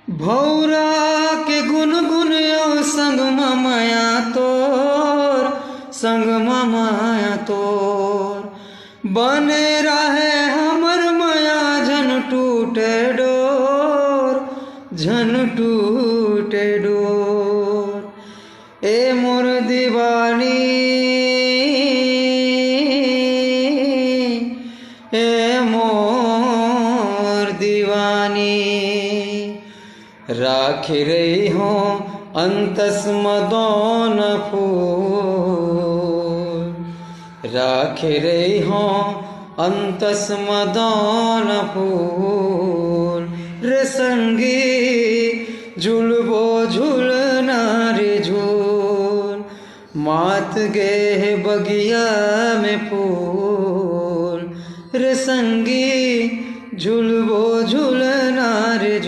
भौरा के गुनगुन संग माया तोर, संग माया तोर बने रहे हमर माया झन टूटे डोर, झन टूटे डोर। ए मोर दीवानी, ए मोर दीवानी, राख रही हो अंतस मदन फूल, राख रही हो अंतस मदन फूल। रे संगी झुलबो झुलना रे झूल, मात गे बगिया में फूल। रे संगी झुलबो झुल